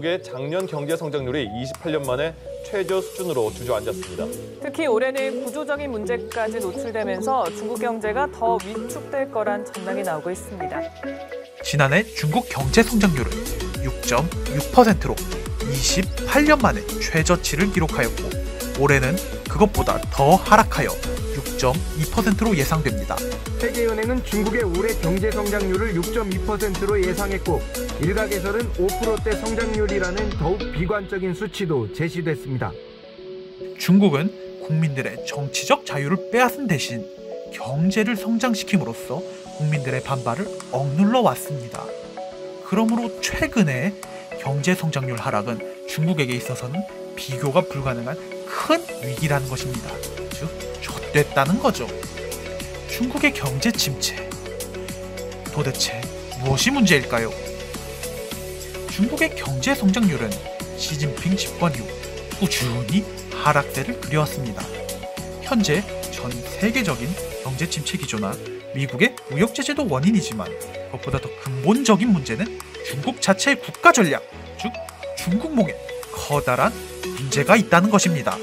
중국의 작년 경제 성장률이 28년 만에 최저 수준으로 주저앉았습니다. 특히 올해는 구조적인 문제까지 노출되면서 중국 경제가 더 위축될 거란 전망이 나오고 있습니다. 지난해 중국 경제 성장률은 6.6%로 28년 만에 최저치를 기록하였고 올해는 그것보다 더 하락하여 6.2%로 예상됩니다. 세계은행은 중국의 올해 경제 성장률을 6.2%로 예상했고 일각에서는 5%대 성장률이라는 더욱 비관적인 수치도 제시됐습니다. 중국은 국민들의 정치적 자유를 빼앗은 대신 경제를 성장시킴으로써 국민들의 반발을 억눌러 왔습니다. 그러므로 최근에 경제 성장률 하락은 중국에게 있어서는 비교가 불가능한 큰 위기라는 것입니다. 즉, 좆됐다는 거죠. 중국의 경제 침체. 도대체 무엇이 문제일까요? 중국의 경제 성장률은 시진핑 집권 이후 꾸준히 하락세를 그려왔습니다. 현재 전 세계적인 경제 침체 기조나 미국의 무역 제재도 원인이지만 그것보다 더 근본적인 문제는 중국 자체의 국가 전략, 즉 중국몽에 커다란 문제가 있다는 것입니다.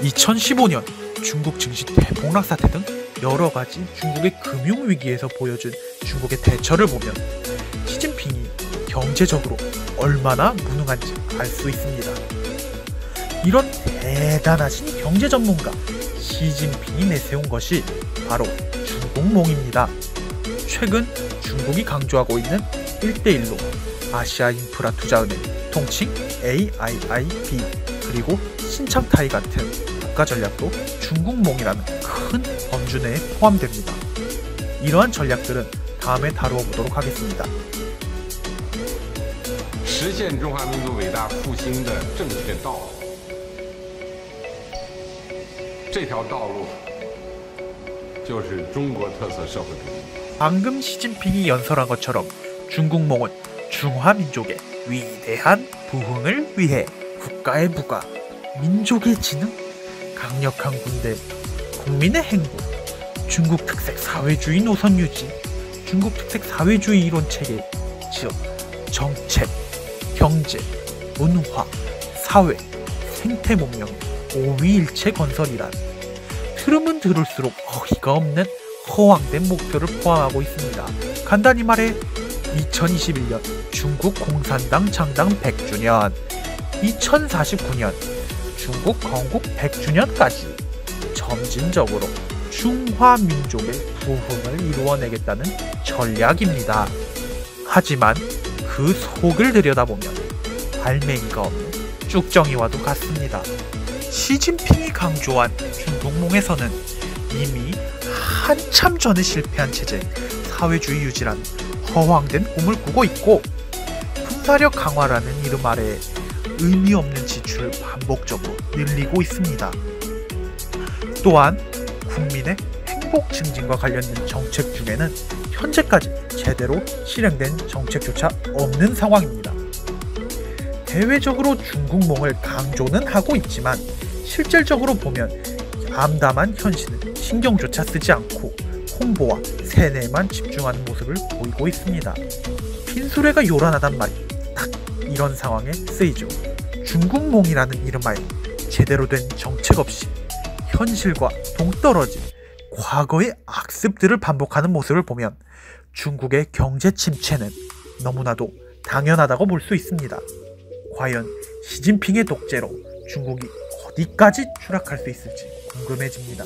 2015년 중국 증시 대폭락 사태 등 여러 가지 중국의 금융위기에서 보여준 중국의 대처를 보면 시진핑이 경제적으로 얼마나 무능한지 알 수 있습니다. 이런 대단하신 경제 전문가 시진핑이 내세운 것이 바로 중국몽입니다. 최근 중국이 강조하고 있는 1대1로 아시아 인프라 투자은행 통칭 AIIB 그리고 신창타이 같은 국가 전략도 중국몽이라는 큰 범주 내에 포함됩니다. 이러한 전략들은 다음에 다루어 보도록 하겠습니다. 实现中华民族伟大复兴的正确道路，这条道路就是中国特色社会主义。 방금 시진핑이 연설한 것처럼 중국몽은 중화민족의 위대한 부흥을 위해 국가의 부가, 민족의 지능, 강력한 군대, 국민의 행복, 중국 특색 사회주의 노선 유지, 중국 특색 사회주의 이론 체계, 즉 정책, 경제, 문화, 사회, 생태 문명의 오위일체 건설이란 들으면 들을수록 어이가 없는 허황된 목표를 포함하고 있습니다. 간단히 말해 2021년 중국 공산당 창당 100주년, 2049년 중국 건국 100주년까지 점진적으로 중화민족의 부흥을 이루어내겠다는 전략입니다. 하지만 그 속을 들여다보면 알맹이가 없는 쭉정이와도 같습니다. 시진핑이 강조한 중국몽에서는 이미 한참 전에 실패한 체제 사회주의 유지라는 허황된 꿈을 꾸고 있고 군사력 강화라는 이름 아래 의미 없는 지출을 반복적으로 늘리고 있습니다. 또한 국민의 행복 증진과 관련된 정책 중에는 현재까지 제대로 실행된 정책조차 없는 상황입니다. 대외적으로 중국몽을 강조는 하고 있지만 실질적으로 보면 암담한 현실은 신경조차 쓰지 않고 홍보와 세뇌만 집중하는 모습을 보이고 있습니다. 빈수레가 요란하단 말이 딱 이런 상황에 쓰이죠. 중국몽이라는 이름하에 제대로 된 정책 없이 현실과 동떨어진 과거의 악습들을 반복하는 모습을 보면 중국의 경제 침체는 너무나도 당연하다고 볼 수 있습니다. 과연 시진핑의 독재로 중국이 어디까지 추락할 수 있을지 궁금해집니다.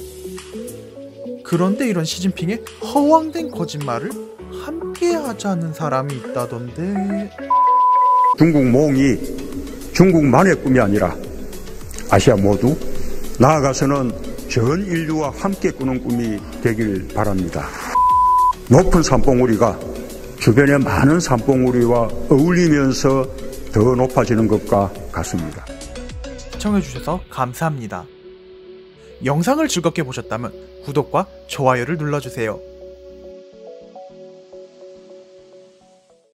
그런데 이런 시진핑의 허황된 거짓말을 함께 하자는 사람이 있다던데. 중국몽이 중국만의 꿈이 아니라 아시아 모두 나아가서는 전 인류와 함께 꾸는 꿈이 되길 바랍니다. 높은 산봉우리가 주변의 많은 산봉우리와 어울리면서 더 높아지는 것과 같습니다. 시청해주셔서 감사합니다. 영상을 즐겁게 보셨다면 구독과 좋아요를 눌러주세요.